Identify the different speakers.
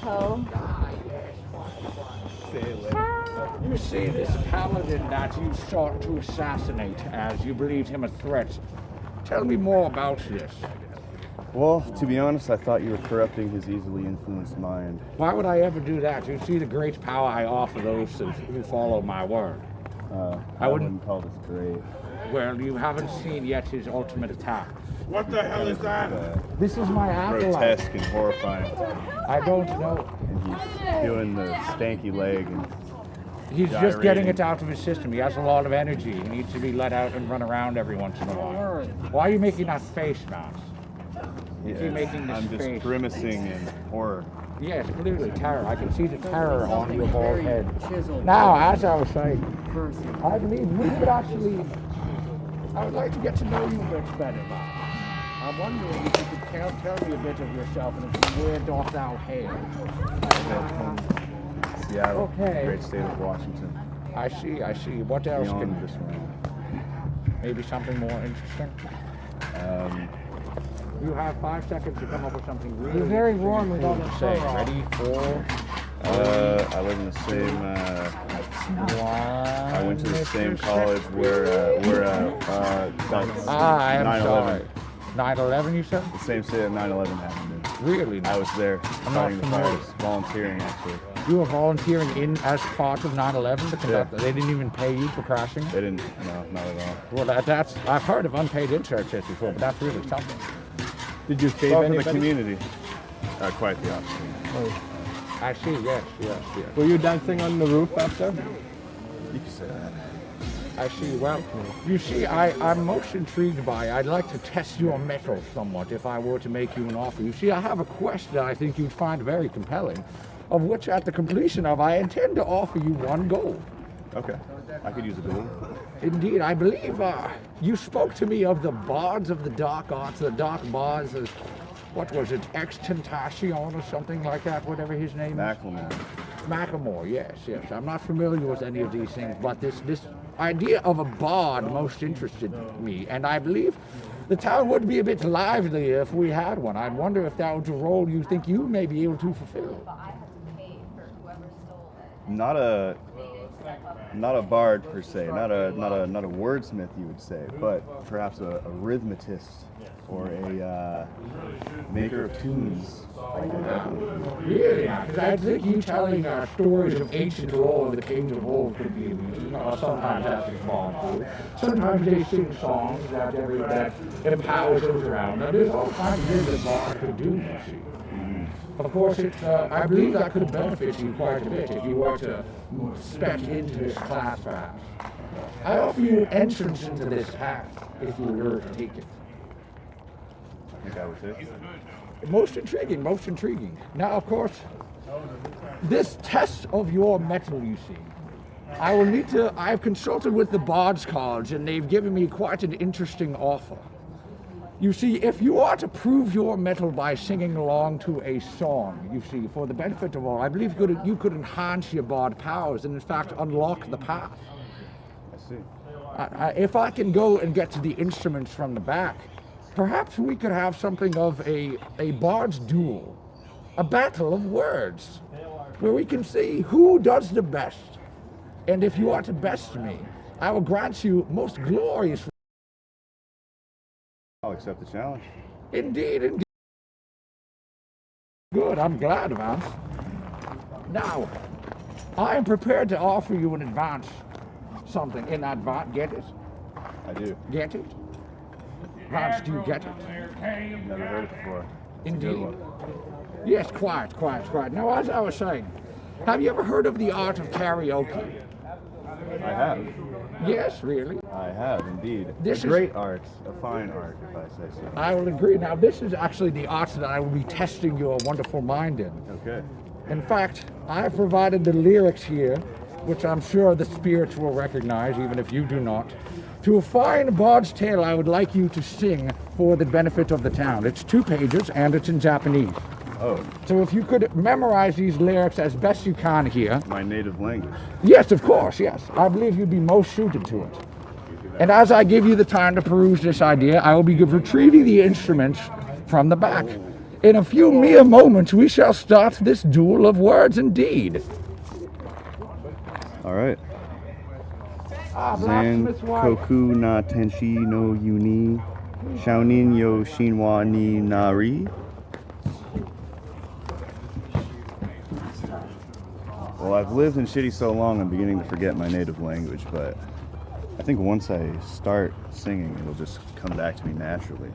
Speaker 1: Ho.
Speaker 2: You see this paladin that you sought to assassinate as you believed him a threat. Tell me more about this.
Speaker 3: Well, to be honest, I thought you were corrupting his easily influenced mind.
Speaker 2: Why would I ever do that? You see the great power I offer those who follow my word.
Speaker 3: I wouldn't call this great.
Speaker 2: Well, you haven't seen yet his ultimate attack.
Speaker 4: What the hell is that?
Speaker 2: This is my acolyte.
Speaker 3: Grotesque and horrifying.
Speaker 2: I don't know.
Speaker 3: And he's doing the stanky leg and
Speaker 2: He's just getting it out of his system. He has a lot of energy. He needs to be let out and run around every once in a while. Why are you making that face, Mouse?
Speaker 3: I'm just grimacing in horror.
Speaker 2: Yes, clearly terror. I can see the terror on your bald head. Now, as I was saying, I believe we could actually. I would like to get to know you a bit better. I'm wondering if you could tell me a bit of yourself and from where doth thou hail?
Speaker 3: Seattle,
Speaker 2: Okay.
Speaker 3: great state of Washington.
Speaker 2: I see. What else
Speaker 3: Beyond
Speaker 2: can
Speaker 3: this round.
Speaker 2: maybe something more interesting? You have 5 seconds to come up with something really.
Speaker 1: You're very warm with all the
Speaker 2: say.
Speaker 1: fur.
Speaker 2: Ready? 4.
Speaker 3: I live in the same. I went to the same college where
Speaker 2: I am
Speaker 3: 9/11.
Speaker 2: sorry. 9/11, you said?
Speaker 3: The same state of 9/11 happened in.
Speaker 2: Really?
Speaker 3: I was there
Speaker 2: I'm
Speaker 3: fighting the
Speaker 2: not familiar.
Speaker 3: fires, volunteering actually.
Speaker 2: You were volunteering in as part of 9/11 to conduct. They didn't even pay you for crashing.
Speaker 3: They didn't. No, not at all.
Speaker 2: Well, that's. I've heard of unpaid internships before, but that's really something.
Speaker 3: Did you save any the community? Quite the opposite.
Speaker 2: I see. Yes.
Speaker 4: Were you dancing on the roof after?
Speaker 3: You can say that.
Speaker 2: I see. Well, you see, I'm most intrigued by. I'd like to test your mettle somewhat if I were to make you an offer. You see, I have a quest that I think you'd find very compelling, of which at the completion of, I intend to offer you 1 gold.
Speaker 3: Okay. I could use a gold.
Speaker 2: Indeed, I believe you spoke to me of the bards of the dark arts, the dark bards of, what was it, Extentacion or something like that, whatever his name is? Macklemore, yes. I'm not familiar with any of these things, but this idea of a bard most interested me, and I believe the town would be a bit livelier if we had one. I'd wonder if that was a role you think you may be able to fulfill.
Speaker 3: Not a bard per se, not a wordsmith you would say, but perhaps a rhythmatist or a maker of tunes.
Speaker 2: Really? Because I think you telling stories of ancient lore of the kings of old could be amusing. Sometimes that's involved. Sometimes they sing songs that empowers those around. Now, there's all kinds of things that bard could do, you see. Of course, I believe that could benefit you quite a bit if you were to spec into this class, perhaps. I offer you entrance into this path if you were to take it.
Speaker 3: I think I would say.
Speaker 2: Most intriguing. Now, of course, this test of your mettle, you see, I've consulted with the Bards College, and they've given me quite an interesting offer. You see, if you are to prove your mettle by singing along to a song, you see, for the benefit of all, I believe you could enhance your bard powers and, in fact, unlock the path.
Speaker 3: I see.
Speaker 2: If I can go and get to the instruments from the back, perhaps we could have something of a bard's duel, a battle of words, where we can see who does the best. And if you are to best me, I will grant you most glorious.
Speaker 3: I'll accept the challenge.
Speaker 2: Indeed. Good, I'm glad, Vance. Now, I am prepared to offer you in advance something. In advance, get it?
Speaker 3: I do.
Speaker 2: Get it? Vance, do you get it?
Speaker 3: Never heard it before.
Speaker 2: Indeed. Yes, quiet. Now, as I was saying, have you ever heard of the art of karaoke?
Speaker 3: I have.
Speaker 2: Yes, really.
Speaker 3: I have, indeed.
Speaker 2: This
Speaker 3: a great art, a fine art, if I say so.
Speaker 2: I will agree. Now, this is actually the art that I will be testing your wonderful mind in.
Speaker 3: Okay.
Speaker 2: In fact, I have provided the lyrics here, which I'm sure the spirits will recognize, even if you do not. To a fine bard's tale I would like you to sing for the benefit of the town. It's 2 pages, and it's in Japanese.
Speaker 3: Oh.
Speaker 2: So if you could memorize these lyrics as best you can here.
Speaker 3: My native language.
Speaker 2: Yes, of course, yes. I believe you'd be most suited to it. And as I give you the time to peruse this idea, I will be retrieving the instruments from the back. In a few mere moments, we shall start this duel of words indeed.
Speaker 3: All right. Zan
Speaker 2: Blacksmith's wife.
Speaker 3: koku na tenshi no yuni, shounin yo shinwa ni nari. Well, I've lived in Shitty so long, I'm beginning to forget my native language, but I think once I start singing, it'll just come back to me naturally.